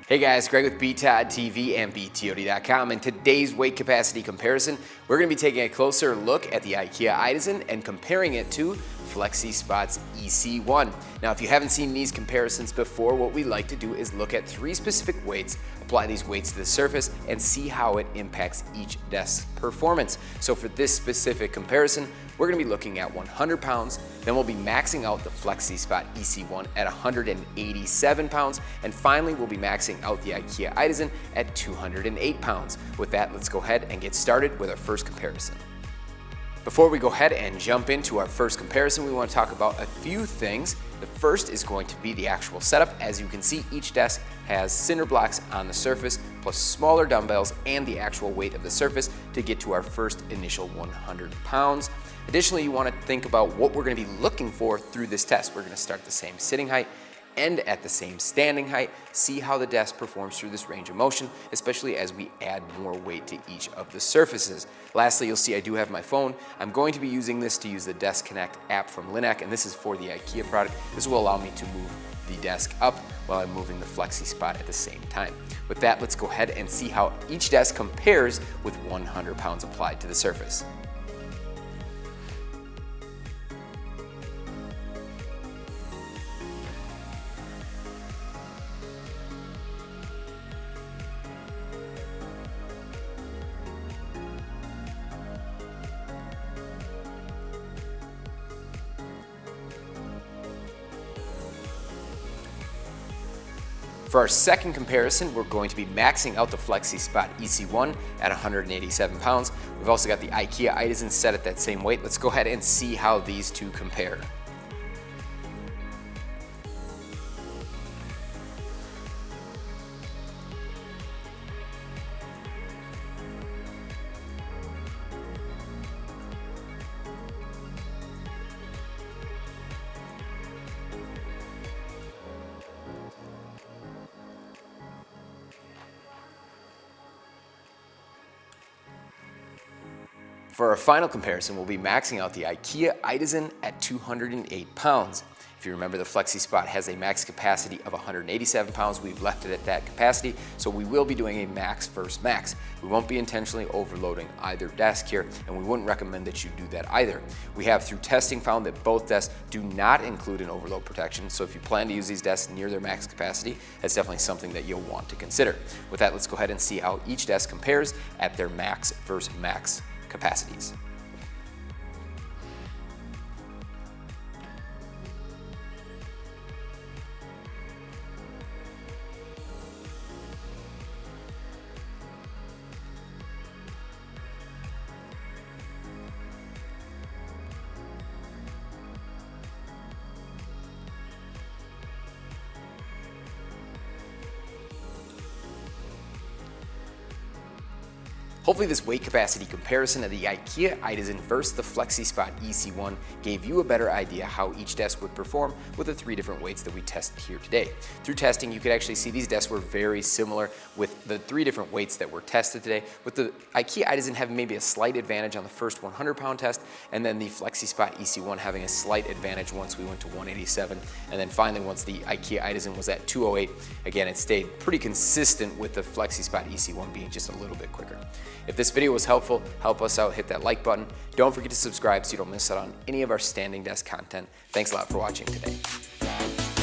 Hey guys, Greg with BTOD TV and BTOD.com. In today's weight capacity comparison, we're going to be taking a closer look at the Ikea Idasen and comparing it to Flexispot's EC1. Now, if you haven't seen these comparisons before, what we like to do is look at three specific weights, apply these weights to the surface, and see how it impacts each desk's performance. So for this specific comparison, we're going to be looking at 100 pounds, then we'll be maxing out the Flexispot EC1 at 187 pounds, and finally we'll be maxing out the Ikea Idasen at 208 pounds. With that, let's go ahead and get started with our first comparison. Before we go ahead and jump into our first comparison, we want to talk about a few things. The first is going to be the actual setup. As you can see, each desk has cinder blocks on the surface, plus smaller dumbbells and the actual weight of the surface to get to our first initial 100 pounds. Additionally, you want to think about what we're going to be looking for through this test. We're going to start at the same sitting height, end at the same standing height, see how the desk performs through this range of motion, especially as we add more weight to each of the surfaces. Lastly, you'll see I do have my phone. I'm going to be using this to use the Desk Connect app from Linac, and this is for the Ikea product. This will allow me to move the desk up while I'm moving the Flexispot at the same time. With that, let's go ahead and see how each desk compares with 100 pounds applied to the surface. For our second comparison, we're going to be maxing out the Flexispot EC1 at 187 pounds. We've also got the Ikea Idasen set at that same weight. Let's go ahead and see how these two compare. For our final comparison, we'll be maxing out the Ikea Idasen at 208 pounds. If you remember, the Flexispot has a max capacity of 187 pounds. We've left it at that capacity, so we will be doing a max versus max. We won't be intentionally overloading either desk here, and we wouldn't recommend that you do that either. We have, through testing, found that both desks do not include an overload protection, so if you plan to use these desks near their max capacity, that's definitely something that you'll want to consider. With that, let's go ahead and see how each desk compares at their max versus max capacities. Hopefully this weight capacity comparison of the Ikea Idasen versus the Flexispot EC1 gave you a better idea how each desk would perform with the three different weights that we tested here today. Through testing, you could actually see these desks were very similar with the three different weights that were tested today, with the Ikea Idasen having maybe a slight advantage on the first 100 pound test, and then the Flexispot EC1 having a slight advantage once we went to 187, and then finally once the Ikea Idasen was at 208, again it stayed pretty consistent with the Flexispot EC1 being just a little bit quicker. If this video was helpful, help us out, hit that like button. Don't forget to subscribe so you don't miss out on any of our standing desk content. Thanks a lot for watching today.